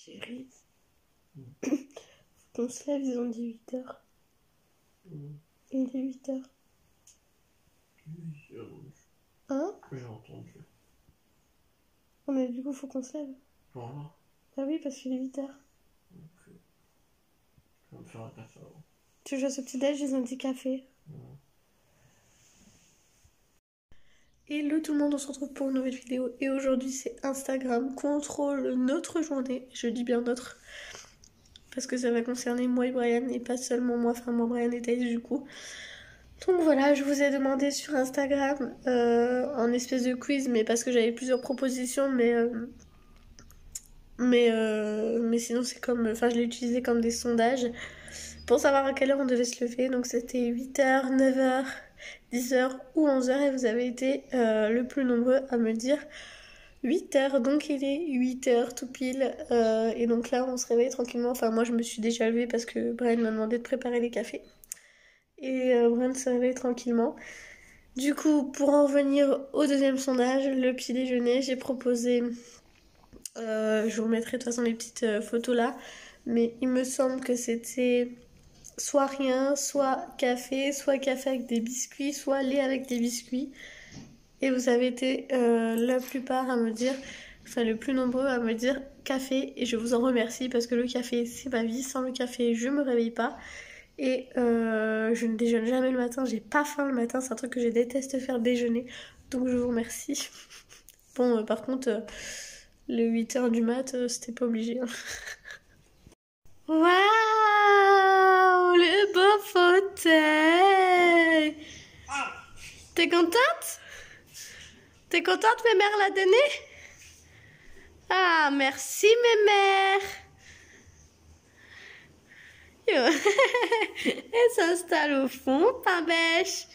Chérie, faut qu'on se lève, ils ont dit 8 heures. Il est 8 heures. Oui, Hein? j'ai entendu. Oh, mais du coup, faut qu'on se lève. Voilà. Bah oui, parce qu'il est 8 heures. Donc, je vais me faire un café avant. Tu joues à ce petit déj, ils ont dit café. Hello tout le monde, on se retrouve pour une nouvelle vidéo. Et aujourd'hui, c'est Instagram contrôle notre journée. Je dis bien notre. Parce que ça va concerner moi et Brian, et pas seulement moi, enfin moi, Brian et Thaïs du coup. Donc voilà, je vous ai demandé sur Instagram en espèce de quiz, mais parce que j'avais plusieurs propositions, mais sinon c'est comme, enfin je l'ai utilisé comme des sondages pour savoir à quelle heure on devait se lever. Donc c'était 8h, 9h, 10h ou 11h, et vous avez été le plus nombreux à me dire 8h. Donc il est 8h tout pile, et donc là on se réveille tranquillement. Enfin moi je me suis déjà levée parce que Brian m'a demandé de préparer les cafés. Et Brian se réveille tranquillement. Du coup, pour en revenir au deuxième sondage, le petit déjeuner, j'ai proposé, je vous remettrai de toute façon les petites photos là, mais il me semble que c'était soit rien, soit café avec des biscuits, soit lait avec des biscuits. Et vous avez été la plupart à me dire, enfin le plus nombreux à me dire café, et je vous en remercie parce que le café c'est ma vie, sans le café je me réveille pas. Et je ne déjeune jamais le matin, j'ai pas faim le matin, c'est un truc que je déteste faire, déjeuner. Donc je vous remercie. Bon, par contre, le 8h du mat, c'était pas obligé. Hein. Waouh, le beau fauteuil. T'es contente? T'es contente, mes mères l'a donné? Ah, merci, mes mères. Elle s'installe au fond, pas bêche.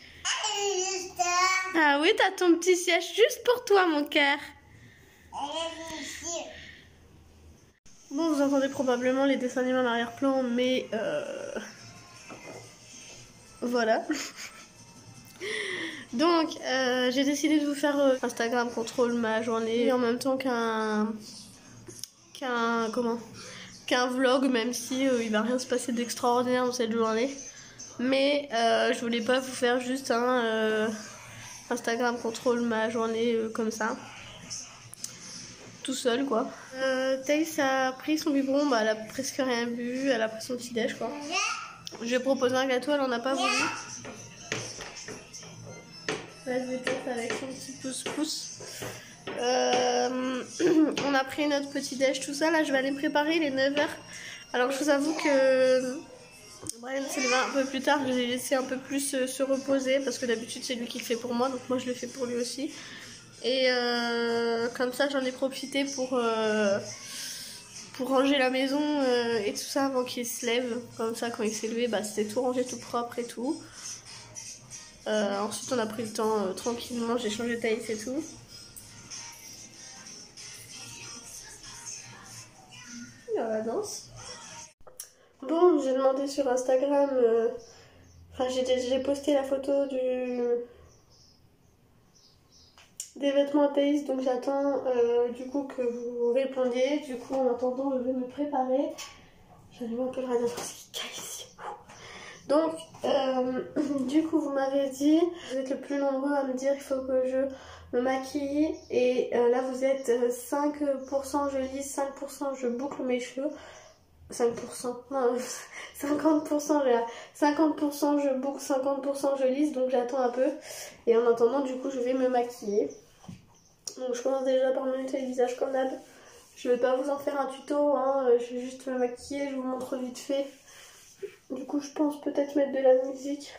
Ah oui, t'as ton petit siège juste pour toi, mon cœur. Bon, vous entendez probablement les dessins animés en arrière-plan, mais voilà. Donc, j'ai décidé de vous faire Instagram contrôle ma journée en même temps qu'un vlog, même si il va rien se passer d'extraordinaire dans cette journée. Mais je voulais pas vous faire juste un Instagram contrôle ma journée comme ça. Tout seul quoi. Thaïs a pris son biberon, bah elle a presque rien bu, elle a pris son petit déj quoi. Je lui ai proposé un gâteau, elle en a pas voulu. Là je vais tester avec son petit pouce-pouce. On a pris notre petit déj, tout ça. Là je vais aller me préparer, il est 9h. Alors je vous avoue que Brian s'est levé un peu plus tard, je l'ai laissé un peu plus se reposer parce que d'habitude c'est lui qui le fait pour moi, donc moi je le fais pour lui aussi. Et comme ça j'en ai profité pour ranger la maison et tout ça avant qu'il se lève. Comme ça quand il s'est levé, bah, c'était tout rangé, tout propre et tout. Ensuite on a pris le temps tranquillement, j'ai changé de Thaïs et tout. Il y a la danse. Bon, j'ai demandé sur Instagram, enfin j'ai posté la photo des vêtements à Thaïs, donc j'attends du coup que vous répondiez. Du coup en attendant je vais me préparer. J'allume un peu le radiateur, c'est qui caille ici. Donc du coup vous m'avez dit, vous êtes le plus nombreux à me dire qu'il faut que je me maquille. Et là vous êtes 5% je lisse, 5% je boucle mes cheveux. 5%, non, 50%, 50% je boucle, 50% je lisse, donc j'attends un peu. Et en attendant du coup je vais me maquiller. Donc je commence déjà par me nettoyer le visage comme d'hab. Je vais pas vous en faire un tuto, hein. Je vais juste me maquiller, je vous montre vite fait. Du coup je pense peut-être mettre de la musique.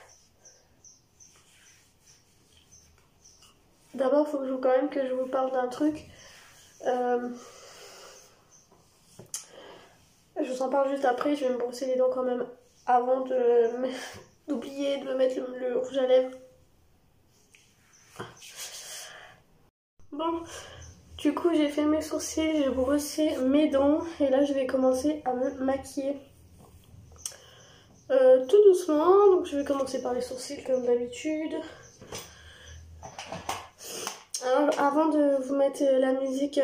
D'abord il faut quand même que je vous parle d'un truc. Je vous en parle juste après, je vais me brosser les dents quand même avant d'oublier de me mettre le rouge à lèvres. Bon, du coup j'ai fait mes sourcils, j'ai brossé mes dents et là je vais commencer à me maquiller. Tout doucement, donc je vais commencer par les sourcils comme d'habitude. Alors avant de vous mettre la musique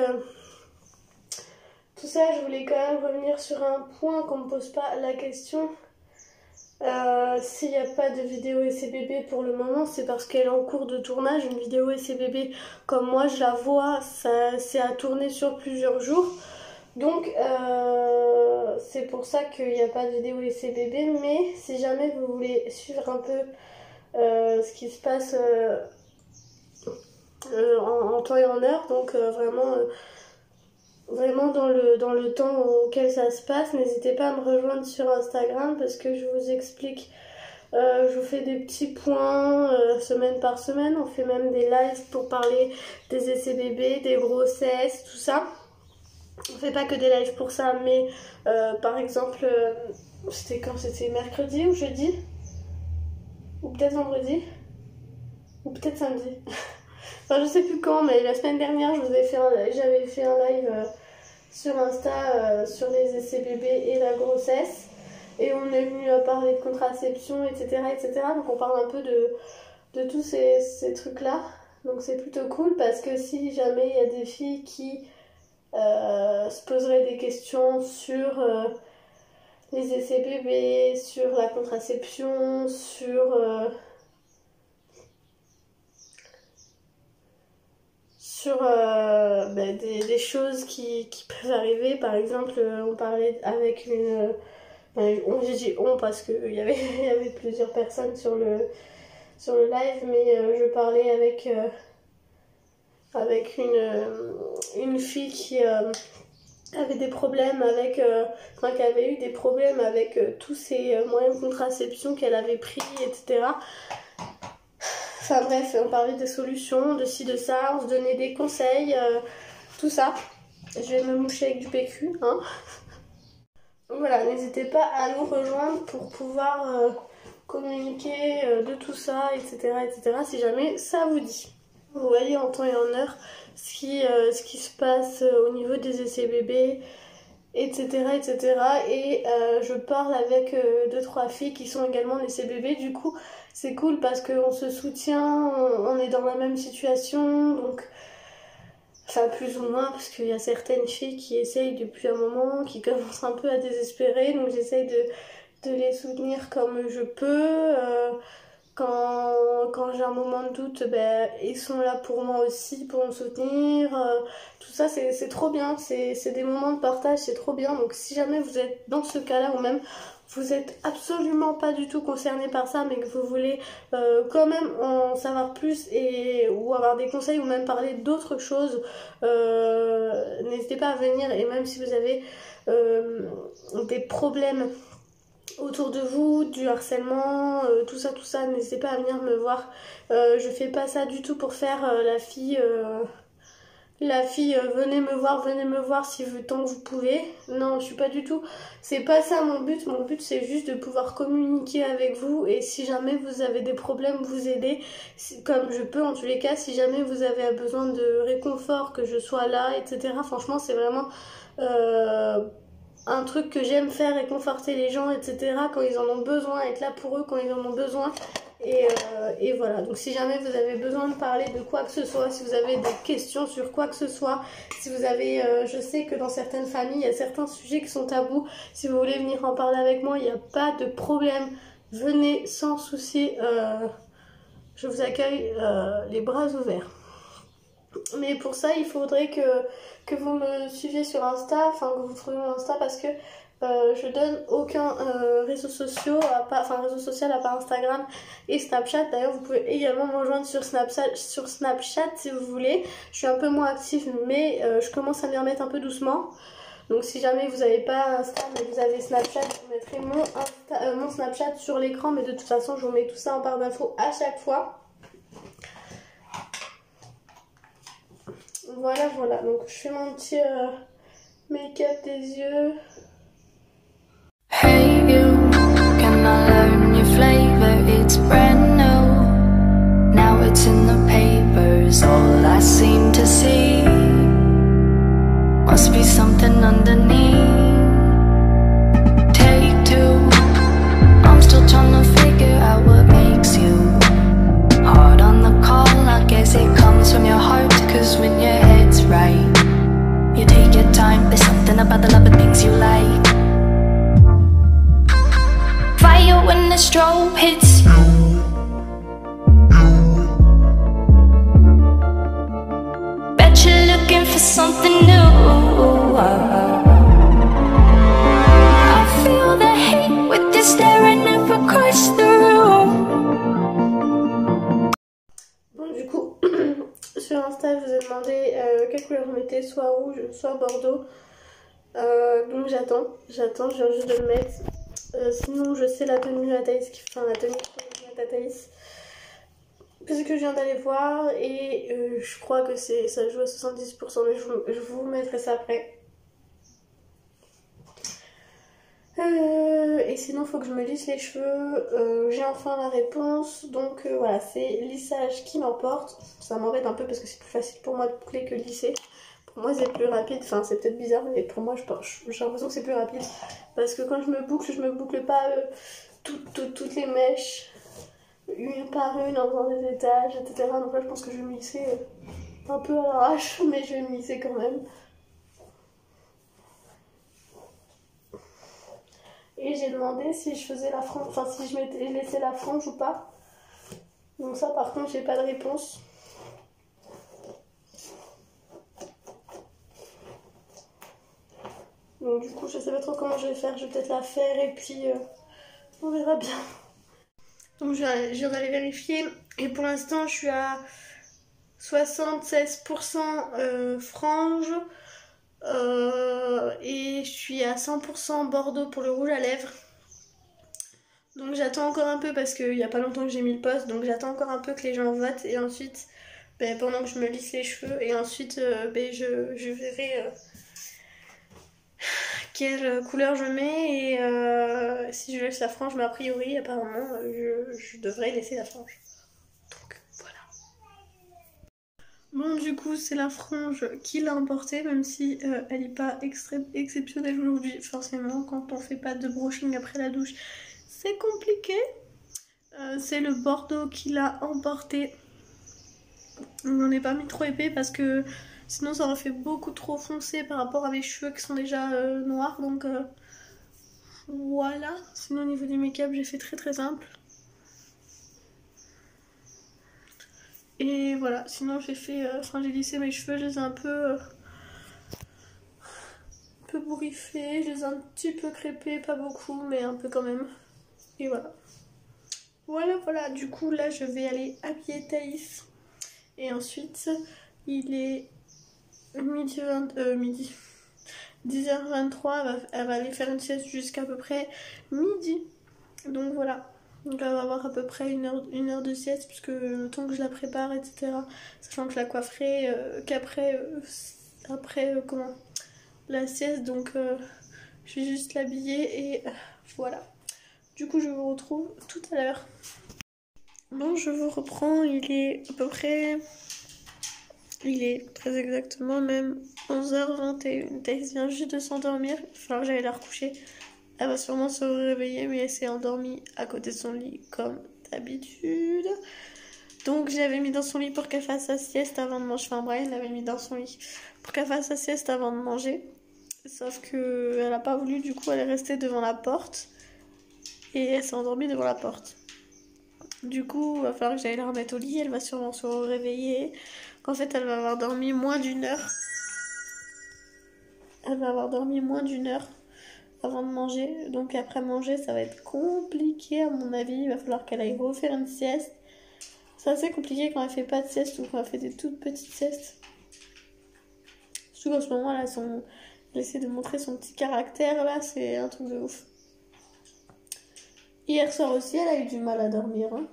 tout ça, je voulais quand même revenir sur un point qu'on me pose pas la question. S'il n'y a pas de vidéo SCBB pour le moment, c'est parce qu'elle est en cours de tournage. Une vidéo SCBB, comme moi je la vois, c'est à tourner sur plusieurs jours. Donc c'est pour ça qu'il n'y a pas de vidéo SCBB. Mais si jamais vous voulez suivre un peu ce qui se passe en temps et en heure, donc vraiment dans le temps auquel ça se passe, n'hésitez pas à me rejoindre sur Instagram parce que je vous explique, je vous fais des petits points semaine par semaine, on fait même des lives pour parler des essais bébés, des grossesses, tout ça. On fait pas que des lives pour ça, mais par exemple, c'était quand? C'était mercredi ou jeudi? Ou peut-être vendredi? Ou peut-être samedi? Enfin, je sais plus quand, mais la semaine dernière, j'avais fait un live sur Insta sur les essais bébés et la grossesse. Et on est venu à parler de contraception, etc., etc. Donc on parle un peu de tous ces trucs-là. Donc c'est plutôt cool parce que si jamais il y a des filles qui se poseraient des questions sur les essais bébés, sur la contraception, sur des choses qui peuvent arriver. Par exemple, on parlait avec une... j'ai dit on parce qu'il y avait plusieurs personnes sur le live, mais je parlais avec une fille qui avait des problèmes avec... qui avait eu des problèmes avec tous ces moyens de contraception qu'elle avait pris, etc. Enfin bref, on parlait des solutions, de ci, de ça, on se donnait des conseils, tout ça. Je vais me moucher avec du PQ, hein. Voilà, n'hésitez pas à nous rejoindre pour pouvoir communiquer de tout ça, etc., etc., si jamais ça vous dit. Vous voyez en temps et en heure ce qui se passe au niveau des essais bébés, etc., etc. Et je parle avec 2-3 filles qui sont également des essais bébés. Du coup, c'est cool parce qu'on se soutient, on est dans la même situation, donc... Enfin, plus ou moins, parce qu'il y a certaines filles qui essayent depuis un moment, qui commencent un peu à désespérer, donc j'essaye de les soutenir comme je peux. Quand j'ai un moment de doute, ben, ils sont là pour moi aussi, pour me soutenir. Tout ça, c'est trop bien, c'est des moments de partage, c'est trop bien. Donc si jamais vous êtes dans ce cas-là, ou même vous êtes absolument pas du tout concerné par ça, mais que vous voulez quand même en savoir plus ou avoir des conseils, ou même parler d'autres choses, n'hésitez pas à venir. Et même si vous avez des problèmes autour de vous, du harcèlement, tout ça, n'hésitez pas à venir me voir. Je fais pas ça du tout pour faire la fille, venez me voir si vous, tant que vous pouvez. Non, je suis pas du tout, c'est pas ça mon but. Mon but c'est juste de pouvoir communiquer avec vous, et si jamais vous avez des problèmes, vous aider comme je peux. En tous les cas, si jamais vous avez besoin de réconfort, que je sois là, etc. Franchement, c'est vraiment un truc que j'aime faire, réconforter les gens, etc. quand ils en ont besoin, être là pour eux quand ils en ont besoin. Et voilà, donc si jamais vous avez besoin de parler de quoi que ce soit, si vous avez des questions sur quoi que ce soit, si vous avez, je sais que dans certaines familles, il y a certains sujets qui sont tabous, si vous voulez venir en parler avec moi, il n'y a pas de problème, venez sans souci, je vous accueille les bras ouverts. Mais pour ça, il faudrait que vous me suiviez sur Insta, enfin que vous trouviez mon Insta, parce que je donne aucun réseau social à part Instagram et Snapchat. D'ailleurs, vous pouvez également me rejoindre sur Snapchat si vous voulez. Je suis un peu moins active, mais je commence à m'y remettre un peu doucement. Donc si jamais vous n'avez pas Insta mais vous avez Snapchat, je vous mettrai mon Snapchat sur l'écran. Mais de toute façon, je vous mets tout ça en barre d'infos à chaque fois. Voilà, donc je fais mon petit make-up des yeux. Hey you, can I learn your flavor? It's brand new, now it's in the papers, all I seem to see must be something underneath. Take two, I'm still trying to figure out what makes you hard on the call. I guess it comes from your heart, cause when your head's right, you take your time. There's something about by the love of things you like. Fire when the strobe hits you. Bet you're looking for something new. I feel the hate with you staring up across the room. Bon, du coup, sur Insta, je vous ai demandé quelle couleur je mettais, soit rouge, soit bordeaux. Donc j'attends, je viens juste de le mettre. Sinon, je sais la tenue à Thaïs, enfin la tenue à Thaïs, parce que je viens d'aller voir et je crois que ça joue à 70%, mais je vous mettrai ça après. Et sinon, il faut que je me lisse les cheveux. J'ai enfin la réponse, donc voilà, c'est lissage qui m'emporte. Ça m'embête un peu parce que c'est plus facile pour moi de boucler que lisser. Pour moi, c'est plus rapide. Enfin, c'est peut-être bizarre, mais pour moi, j'ai l'impression que c'est plus rapide. Parce que quand je me boucle pas toutes les mèches, une par une, en faisant des étages, etc. Donc là, je pense que je vais me lisser un peu à l'arrache, mais je vais me lisser quand même. Et j'ai demandé si je faisais la frange, enfin si je m'étais laissé la frange ou pas. Donc ça, par contre, j'ai pas de réponse. Donc du coup, je sais pas trop comment je vais faire. Je vais peut-être la faire et puis on verra bien. Donc je vais aller vérifier. Et pour l'instant, je suis à 76% frange. Et je suis à 100% bordeaux pour le rouge à lèvres. Donc j'attends encore un peu parce qu'il n'y a pas longtemps que j'ai mis le post. Donc j'attends encore un peu que les gens votent. Et ensuite, pendant que je me lisse les cheveux. Et ensuite, je verrai quelle couleur je mets. Et si je laisse la frange. Mais a priori, apparemment, je devrais laisser la frange. Donc voilà. Bon, du coup, c'est la frange qui l'a emportée, même si elle n'est pas exceptionnelle aujourd'hui. Forcément, quand on fait pas de brushing après la douche, c'est compliqué. C'est le bordeaux qui l'a emporté. Je n'en ai pas mis trop épais parce que sinon ça aurait fait beaucoup trop foncé par rapport à mes cheveux qui sont déjà noirs. Donc voilà. Sinon au niveau du make-up, j'ai fait très très simple. Et voilà, sinon j'ai fait, j'ai lissé mes cheveux, je les ai un peu bourriffés, je les ai un petit peu crêpés, pas beaucoup, mais un peu quand même. Et voilà. Voilà, du coup là je vais aller habiller Thaïs. Et ensuite, il est midi 10h23, elle va aller faire une sieste jusqu'à peu près midi. Donc voilà. Donc elle va avoir à peu près une heure de sieste puisque le temps que je la prépare, etc. Sachant que je la coifferai qu'après la sieste. Donc je vais juste l'habiller et voilà. Du coup je vous retrouve tout à l'heure. Bon, je vous reprends, il est à peu près... Il est très exactement même 11h21. Thaïs vient juste de s'endormir. Il va falloir que j'aille la recoucher. Elle va sûrement se réveiller, mais elle s'est endormie à côté de son lit, comme d'habitude. Donc, je l'avais mis dans son lit pour qu'elle fasse sa sieste avant de manger. Enfin, Brian l'avait mis dans son lit pour qu'elle fasse sa sieste avant de manger. Sauf qu'elle n'a pas voulu, du coup, elle est restée devant la porte. Et elle s'est endormie devant la porte. Du coup, il va falloir que j'aille la remettre au lit. Elle va sûrement se réveiller. En fait, elle va avoir dormi moins d'1 heure. Elle va avoir dormi moins d'1 heure avant de manger. Donc après manger, ça va être compliqué à mon avis. Il va falloir qu'elle aille refaire une sieste. C'est assez compliqué quand elle fait pas de sieste ou quand elle fait des toutes petites siestes. Surtout qu'en ce moment, elle essaie de montrer son petit caractère. Là, c'est un truc de ouf. Hier soir aussi, elle a eu du mal à dormir. Hein.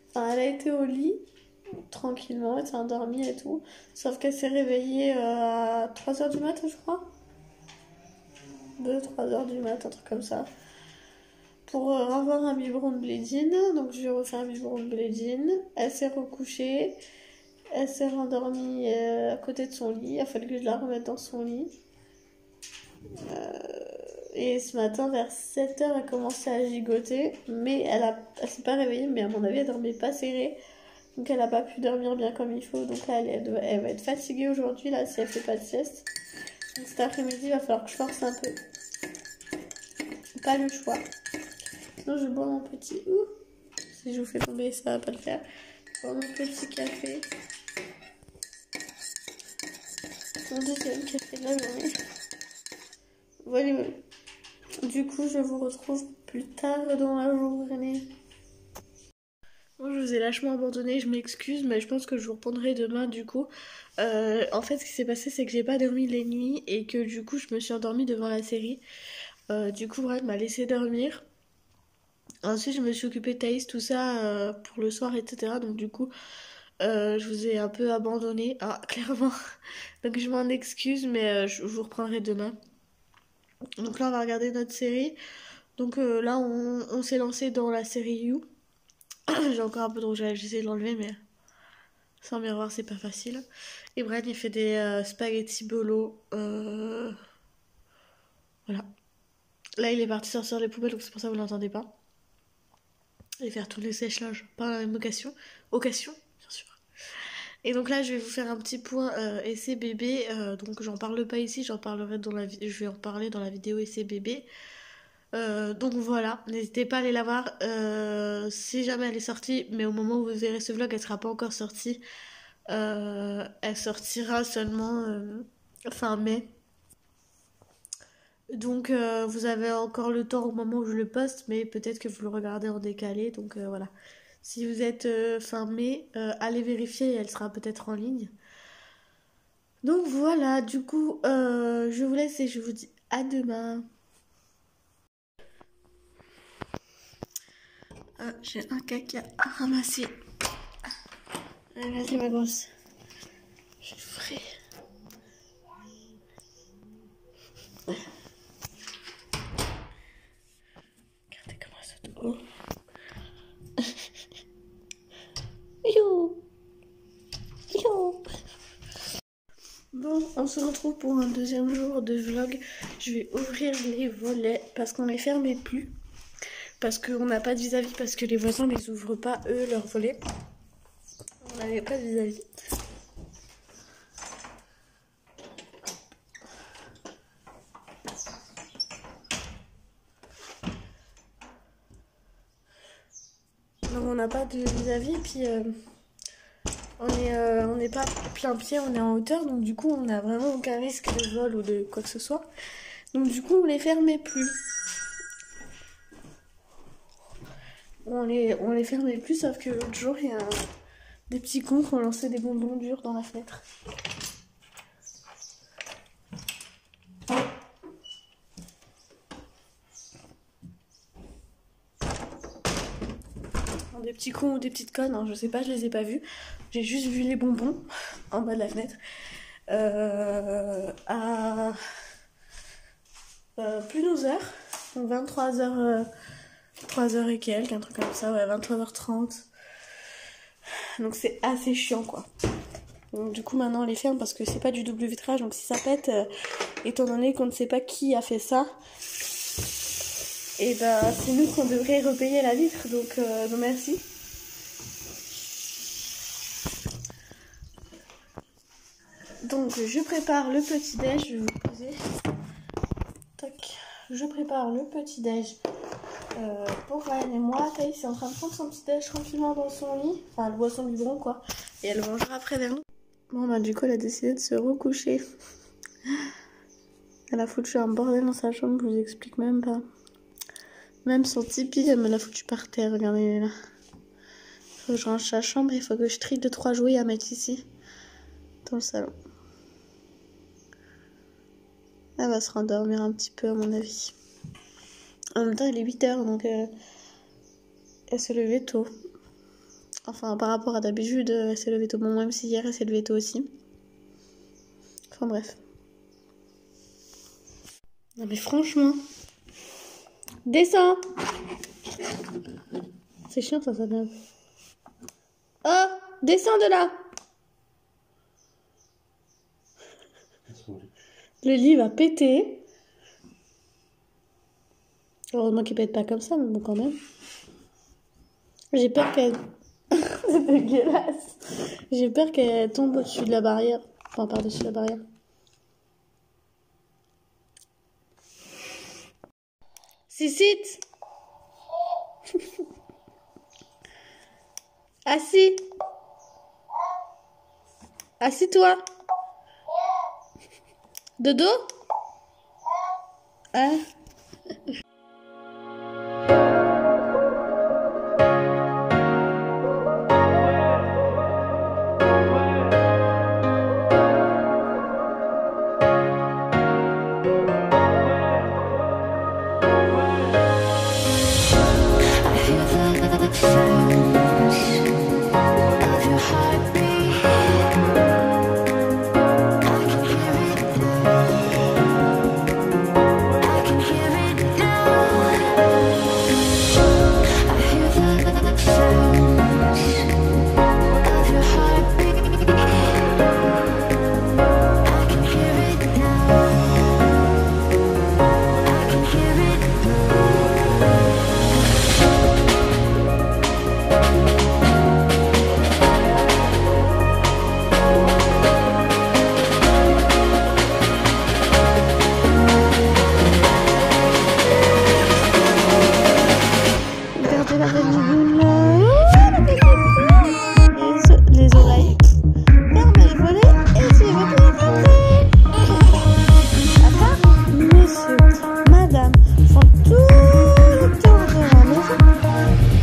Enfin, elle a été au lit, tranquillement, elle s'est endormie et tout. Sauf qu'elle s'est réveillée à 3h du matin, je crois. 2-3h du matin, un truc comme ça. Pour avoir un biberon de Blédine. Donc, je lui ai refait un biberon de Blédine. Elle s'est recouchée. Elle s'est rendormie à côté de son lit. Il a fallu que je la remette dans son lit. Et ce matin, vers 7h, elle a commencé à gigoter. Mais elle s'est pas réveillée, mais à mon avis, elle dormait pas serrée. Donc elle a pas pu dormir bien comme il faut. Donc là, elle va être fatiguée aujourd'hui, là, si elle fait pas de sieste. Cet après-midi, il va falloir que je force un peu. Pas le choix. Sinon, je bois mon petit... Si je vous fais tomber, ça va pas le faire. Je bois mon petit café. Mon deuxième café de la journée. Voilà. Du coup, je vous retrouve plus tard dans la journée. Bon, je vous ai lâchement abandonné, je m'excuse, mais je pense que je vous reprendrai demain du coup. En fait, ce qui s'est passé, c'est que j'ai pas dormi les nuits et que du coup, je me suis endormie devant la série. Du coup, Brad m'a laissé dormir. Ensuite, je me suis occupée de Thaïs, tout ça pour le soir, etc. Donc, du coup, je vous ai un peu abandonné. Ah, clairement. Donc, je m'en excuse, mais je vous reprendrai demain. Donc, là, on va regarder notre série. Donc, là, on s'est lancé dans la série You. J'ai encore un peu de rougeage, j'essaie de l'enlever, mais sans miroir, c'est pas facile. Et Brad, il fait des spaghettis bolo. Voilà. Là, il est parti sortir les poubelles, donc c'est pour ça que vous l'entendez pas. Et faire tous les sèche-linges par la même occasion, bien sûr. Et donc là, je vais vous faire un petit point essai bébé. Donc, j'en parle pas ici, j'en parlerai dans la je vais en parler dans la vidéo essai bébé. Donc voilà, n'hésitez pas à aller la voir si jamais elle est sortie, mais au moment où vous verrez ce vlog, elle sera pas encore sortie. Elle sortira seulement fin mai. Donc vous avez encore le temps au moment où je le poste, mais peut-être que vous le regardez en décalé. Donc voilà. Si vous êtes fin mai, allez vérifier, elle sera peut-être en ligne. Donc voilà, du coup, je vous laisse et je vous dis à demain. J'ai un caca à ramasser. Allez, vas-y ma grosse. Je le ferai. Regardez comment elle saute haut. Yo. Yo. Bon, on se retrouve pour un deuxième jour de vlog. Je vais ouvrir les volets parce qu'on les fermait plus. Parce qu'on n'a pas de vis-à-vis, parce que les voisins les ouvrent pas, eux, leurs volets. On n'avait pas de vis-à-vis. Donc on n'a pas de vis-à-vis, puis on n'est pas plein pied, on est en hauteur, donc du coup on n'a vraiment aucun risque de vol ou de quoi que ce soit. Donc du coup on les fermait plus. On les fermait plus, sauf que l'autre jour, il y a des petits cons qui ont lancé des bonbons durs dans la fenêtre. Des petits cons ou des petites connes, hein, je sais pas, je les ai pas vus. J'ai juste vu les bonbons en bas de la fenêtre. À plus de 12h, donc 23h. 3h et quelques, un truc comme ça, ouais, 23h30. Donc c'est assez chiant quoi. Donc du coup maintenant on les ferme parce que c'est pas du double vitrage, donc si ça pète, étant donné qu'on ne sait pas qui a fait ça, et ben c'est nous qu'on devrait repayer la vitre, donc non merci. Donc je prépare le petit déj, je vais vous poser. Tac. Je prépare le petit déj. Pour Ryan et moi, Thaïs est en train de prendre son petit déj tranquillement dans son lit. Enfin, elle boit son biberon, quoi. Et elle mangera après vers nous. Bon, bah, du coup, elle a décidé de se recoucher. Elle a foutu un bordel dans sa chambre, je vous explique même pas. Même son tipi, elle me l'a foutu par terre, regardez là. Faut que je range sa chambre, il faut que je trie 2-3 jouets à mettre ici. Dans le salon. Elle va se rendormir un petit peu, à mon avis. En même temps, il est 8h, donc elle s'est levée tôt. Enfin, par rapport à d'habitude, elle s'est levée tôt. Bon, même si hier, elle s'est levée tôt aussi. Enfin, bref. Non, mais franchement... Descends! C'est chiant, ça vient. Oh! Descends de là! Le lit va péter. Heureusement qu'il pète pas comme ça, mais bon, quand même. J'ai peur qu'elle... C'est dégueulasse. J'ai peur qu'elle tombe au-dessus de la barrière. Enfin, par-dessus la barrière. Cicite. Assis. Assis-toi. Dodo. Hein? Les oreilles. Ferme les volets et tu vas pouvoir rentrer. D'accord? Monsieur, madame font tout le tour de la maison.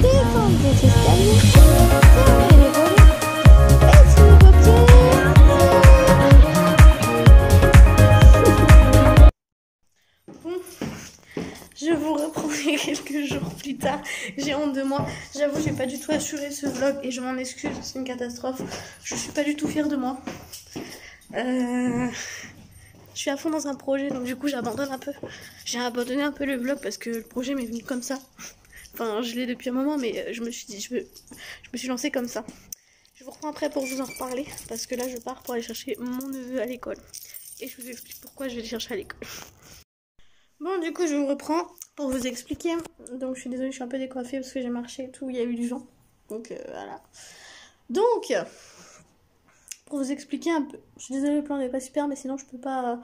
Descendez les escaliers. Fermez les volets et tu vas pouvoir rentrer. Bon, je vous reprendrai quelques jours plus tard. J'ai honte de moi. J'avoue, j'ai pas du tout assuré ce vlog et je m'en excuse. C'est une catastrophe. Je suis pas du tout fière de moi. Je suis à fond dans un projet, donc du coup j'abandonne un peu. J'ai abandonné un peu le vlog parce que le projet m'est venu comme ça. Enfin, je l'ai depuis un moment, mais je me suis dit, je me suis lancée comme ça. Je vous reprends après pour vous en reparler parce que là je pars pour aller chercher mon neveu à l'école. Et je vous explique pourquoi je vais le chercher à l'école. Bon, du coup, je vous reprends pour vous expliquer. Donc, je suis désolée, je suis un peu décoiffée parce que j'ai marché et tout, il y a eu du vent. Donc, voilà. Donc, pour vous expliquer un peu. Je suis désolée, le plan n'est pas super, mais sinon, je peux pas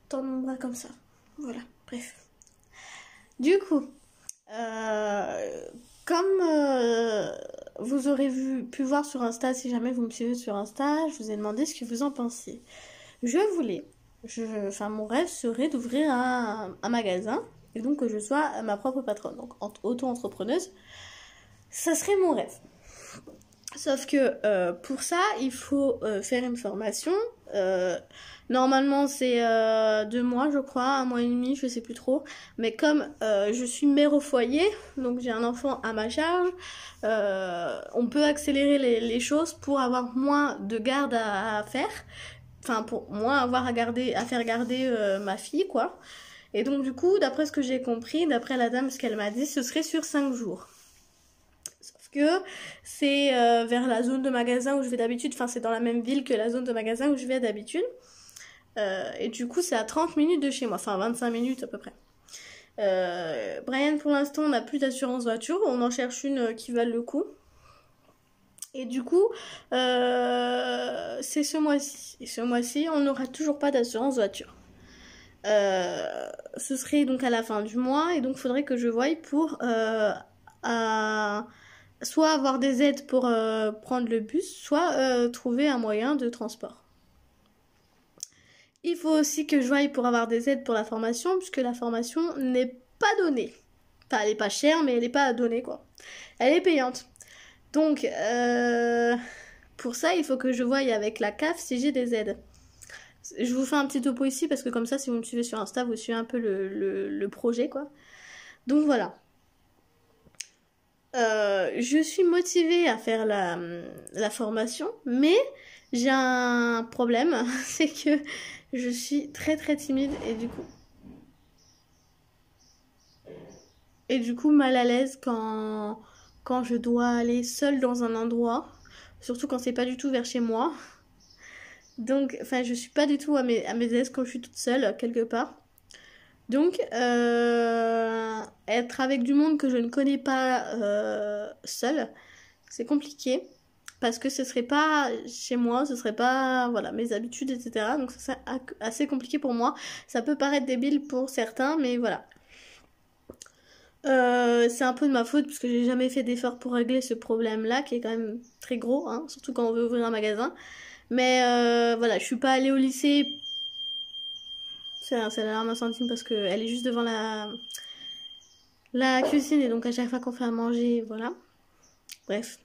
tendre mon bras comme ça. Voilà, bref. Du coup, comme vous aurez pu voir sur Insta, si jamais vous me suivez sur Insta, je vous ai demandé ce que vous en pensiez. Mon rêve serait d'ouvrir un magasin et donc que je sois ma propre patronne, donc auto-entrepreneuse. Ça serait mon rêve. Sauf que pour ça, il faut faire une formation. Normalement, c'est 2 mois, je crois, 1 mois et demi, je sais plus trop. Mais comme je suis mère au foyer, donc j'ai un enfant à ma charge, on peut accélérer les choses pour avoir moins de garde à faire. Enfin, pour moins avoir à faire garder ma fille, quoi. Et donc, du coup, d'après ce que j'ai compris, d'après la dame, ce qu'elle m'a dit, ce serait sur 5 jours. Sauf que c'est vers la zone de magasin où je vais d'habitude. Enfin, c'est dans la même ville que la zone de magasin où je vais d'habitude. Et du coup, c'est à 30 minutes de chez moi. Enfin, 25 minutes à peu près. Brian, pour l'instant, on n'a plus d'assurance voiture. On en cherche une qui vale le coup. Et du coup, c'est ce mois-ci. Et ce mois-ci, on n'aura toujours pas d'assurance voiture. Ce serait donc à la fin du mois. Et donc, il faudrait que je voie pour soit avoir des aides pour prendre le bus, soit trouver un moyen de transport. Il faut aussi que je voie pour avoir des aides pour la formation, puisque la formation n'est pas donnée. Enfin, elle n'est pas chère, mais elle n'est pas donnée, quoi. Elle est payante. Donc, pour ça, il faut que je voie avec la CAF si j'ai des aides. Je vous fais un petit topo ici, parce que comme ça, si vous me suivez sur Insta, vous suivez un peu le projet, quoi. Donc, voilà. Je suis motivée à faire la formation, mais j'ai un problème, c'est que je suis très très timide et du coup mal à l'aise quand je dois aller seule dans un endroit, surtout quand c'est pas du tout vers chez moi. Donc, enfin, je suis pas du tout à mes aises quand je suis toute seule quelque part. Donc, être avec du monde que je ne connais pas seule, c'est compliqué. Parce que ce serait pas chez moi, ce serait pas, voilà, mes habitudes, etc. Donc, ça serait assez compliqué pour moi. Ça peut paraître débile pour certains, mais voilà. C'est un peu de ma faute parce que j'ai jamais fait d'effort pour régler ce problème-là qui est quand même très gros, hein, surtout quand on veut ouvrir un magasin. Mais voilà, je suis pas allée au lycée. C'est l'alarme incendie parce qu'elle est juste devant la cuisine et donc à chaque fois qu'on fait à manger, voilà. Bref.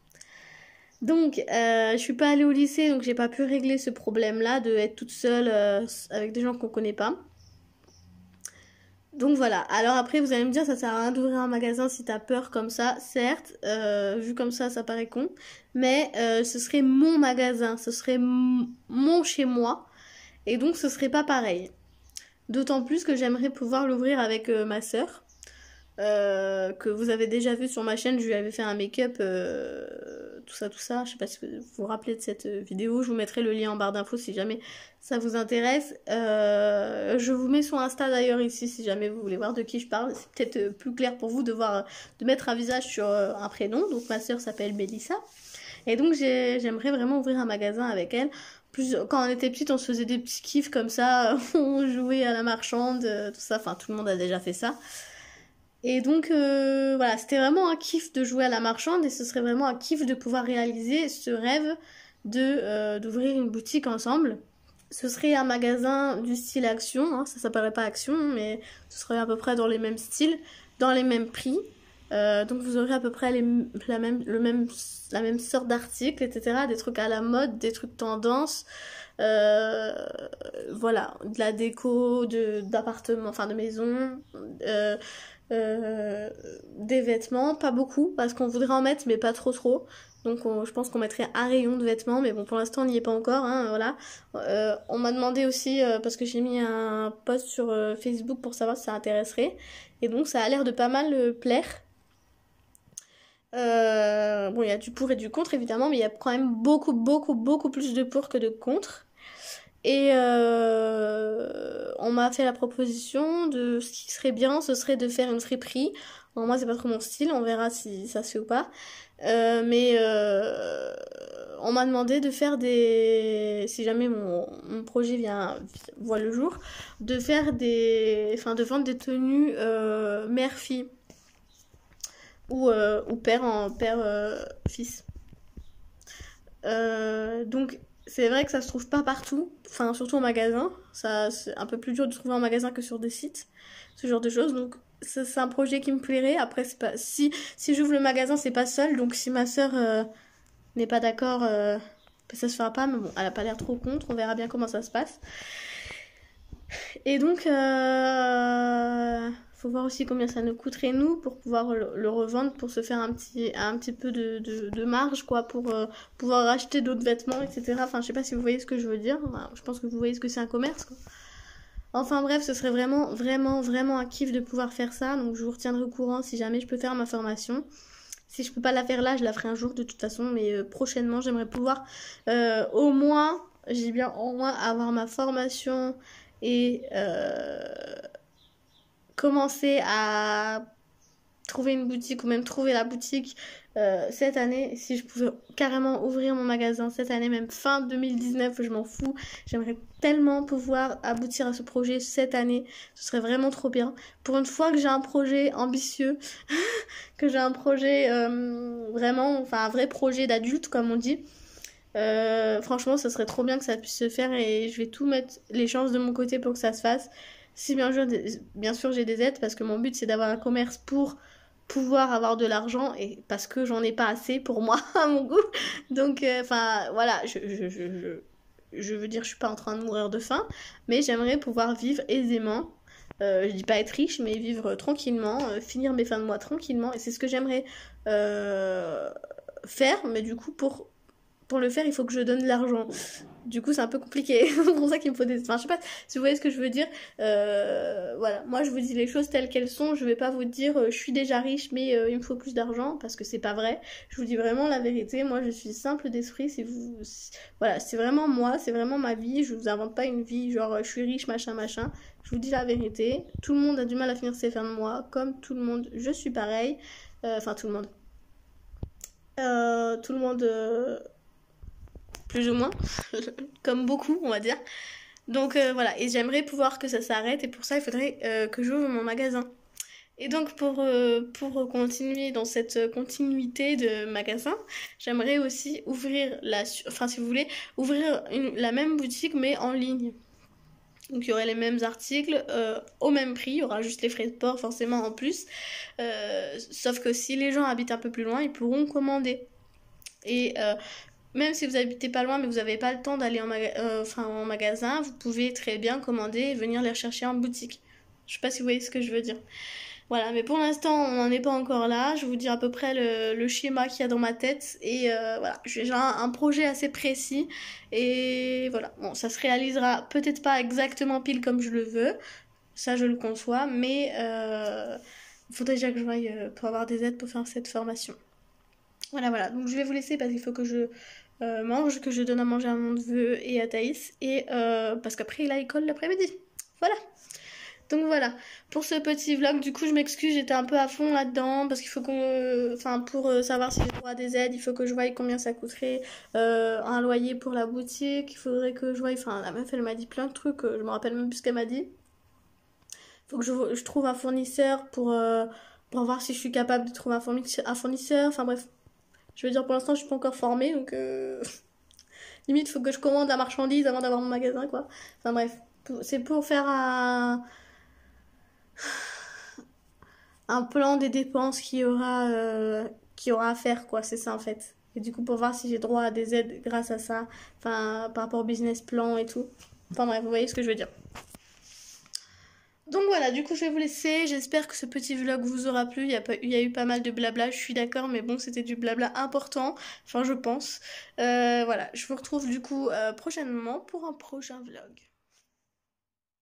Donc, je suis pas allée au lycée, donc j'ai pas pu régler ce problème-là de être toute seule avec des gens qu'on connaît pas. Donc voilà, alors après vous allez me dire ça sert à rien d'ouvrir un magasin si t'as peur comme ça, certes, vu comme ça paraît con, mais ce serait mon magasin, ce serait mon chez moi, et donc ce serait pas pareil. D'autant plus que j'aimerais pouvoir l'ouvrir avec ma sœur, que vous avez déjà vu sur ma chaîne, je lui avais fait un make-up, tout ça, je sais pas si vous vous rappelez de cette vidéo, je vous mettrai le lien en barre d'infos si jamais ça vous intéresse. Je vous mets son Insta d'ailleurs ici si jamais vous voulez voir de qui je parle, c'est peut-être plus clair pour vous de mettre un visage sur un prénom, donc ma sœur s'appelle Mélissa, et donc j'aimerais vraiment ouvrir un magasin avec elle. Plus, quand on était petite, on se faisait des petits kiffs comme ça, on jouait à la marchande, tout ça, enfin tout le monde a déjà fait ça. Et donc voilà, c'était vraiment un kiff de jouer à la marchande et ce serait vraiment un kiff de pouvoir réaliser ce rêve d'ouvrir une boutique ensemble. Ce serait un magasin du style Action, hein, ça s'appellerait pas Action, mais ce serait à peu près dans les mêmes styles, dans les mêmes prix. Donc vous aurez à peu près la même sorte d'articles, etc. Des trucs à la mode, des trucs tendance, voilà, de la déco, d'appartements, enfin de maison, des vêtements, pas beaucoup, parce qu'on voudrait en mettre, mais pas trop. Donc je pense qu'on mettrait un rayon de vêtements, mais bon pour l'instant on n'y est pas encore, hein, voilà. On m'a demandé aussi, parce que j'ai mis un post sur Facebook pour savoir si ça intéresserait, et donc ça a l'air de pas mal plaire. Bon, il y a du pour et du contre évidemment, mais il y a quand même beaucoup plus de pour que de contre. Et on m'a fait la proposition de ce qui serait bien, ce serait de faire une friperie. Bon, moi c'est pas trop mon style, on verra si ça se fait ou pas. Mais on m'a demandé de faire si jamais mon projet voit le jour, de faire de vendre des tenues mère-fille. Ou père-fils. Donc c'est vrai que ça se trouve pas partout, enfin surtout en magasin, c'est un peu plus dur de trouver en magasin que sur des sites, ce genre de choses, donc c'est un projet qui me plairait. Après c'est pas, si j'ouvre le magasin c'est pas seul, donc si ma soeur n'est pas d'accord, ça se fera pas, mais bon elle a pas l'air trop contre, on verra bien comment ça se passe. Et donc faut voir aussi combien ça nous coûterait nous pour pouvoir le revendre, pour se faire un petit peu de marge quoi, pour pouvoir acheter d'autres vêtements, etc. Enfin je sais pas si vous voyez ce que je veux dire, enfin, je pense que vous voyez ce que c'est un commerce quoi. Enfin bref, ce serait vraiment un kiff de pouvoir faire ça, donc je vous retiendrai au courant si jamais je peux faire ma formation. Si je peux pas la faire là, je la ferai un jour de toute façon, mais prochainement j'aimerais pouvoir au moins avoir ma formation et commencer à trouver une boutique ou même trouver la boutique cette année. Si je pouvais carrément ouvrir mon magasin cette année, même fin 2019, je m'en fous. J'aimerais tellement pouvoir aboutir à ce projet cette année, ce serait vraiment trop bien. Pour une fois que j'ai un projet ambitieux, que j'ai un projet vraiment, enfin un vrai projet d'adulte comme on dit, franchement ça serait trop bien que ça puisse se faire et je vais tout mettre les chances de mon côté pour que ça se fasse. Si bien sûr j'ai des aides, parce que mon but c'est d'avoir un commerce pour pouvoir avoir de l'argent et parce que j'en ai pas assez pour moi à mon goût. Donc enfin voilà, je veux dire, je suis pas en train de mourir de faim, mais j'aimerais pouvoir vivre aisément. Je dis pas être riche, mais vivre tranquillement, finir mes fins de mois tranquillement, et c'est ce que j'aimerais faire. Mais du coup pour le faire, il faut que je donne de l'argent. Du coup, c'est un peu compliqué. C'est pour ça qu'il me faut des... Enfin, je sais pas si vous voyez ce que je veux dire. Voilà. Moi, je vous dis les choses telles qu'elles sont. Je vais pas vous dire je suis déjà riche, mais il me faut plus d'argent, parce que c'est pas vrai. Je vous dis vraiment la vérité. Moi, je suis simple d'esprit. Voilà, c'est vraiment moi, c'est vraiment ma vie. Je vous invente pas une vie genre je suis riche, machin. Je vous dis la vérité. Tout le monde a du mal à finir ses fins de mois. Comme tout le monde, je suis pareil. Enfin, tout le monde. Tout le monde... plus ou moins, comme beaucoup on va dire. Donc voilà, et j'aimerais pouvoir que ça s'arrête, et pour ça il faudrait que j'ouvre mon magasin. Et donc pour continuer dans cette continuité de magasin, j'aimerais aussi ouvrir enfin si vous voulez, ouvrir la même boutique mais en ligne. Donc il y aurait les mêmes articles au même prix, il y aura juste les frais de port forcément en plus. Sauf que si les gens habitent un peu plus loin, ils pourront commander. Et même si vous habitez pas loin mais vous n'avez pas le temps d'aller en magasin, vous pouvez très bien commander et venir les rechercher en boutique. Je sais pas si vous voyez ce que je veux dire. Voilà, mais pour l'instant, on n'en est pas encore là. Je vais vous dire à peu près le schéma qu'il y a dans ma tête. Et voilà, j'ai un projet assez précis. Et voilà, bon, ça se réalisera peut-être pas exactement pile comme je le veux. Ça, je le conçois. Mais il faudrait déjà que je vaille pour avoir des aides pour faire cette formation. Voilà. Donc je vais vous laisser parce qu'il faut que je mange, que je donne à manger à mon neveu et à Thaïs. Et parce qu'après, il a école l'après-midi. Voilà. Donc voilà, pour ce petit vlog, du coup je m'excuse, j'étais un peu à fond là-dedans, parce qu'il faut que, pour savoir si j'ai droit à des aides, il faut que je voie combien ça coûterait un loyer pour la boutique, il faudrait que je voie, la meuf elle m'a dit plein de trucs, je me rappelle même plus ce qu'elle m'a dit. Il faut que je trouve un fournisseur pour voir si je suis capable de trouver un fournisseur, enfin bref. Je veux dire, pour l'instant je suis pas encore formée, donc limite il faut que je commande la marchandise avant d'avoir mon magasin quoi. Enfin bref, c'est pour faire un plan des dépenses qu'il y aura à faire quoi, c'est ça en fait. Et du coup pour voir si j'ai droit à des aides grâce à ça, par rapport au business plan et tout. Enfin bref, vous voyez ce que je veux dire. Donc voilà, du coup je vais vous laisser, j'espère que ce petit vlog vous aura plu, il y a eu pas mal de blabla, je suis d'accord, mais bon c'était du blabla important, enfin je pense. Voilà, je vous retrouve du coup prochainement pour un prochain vlog.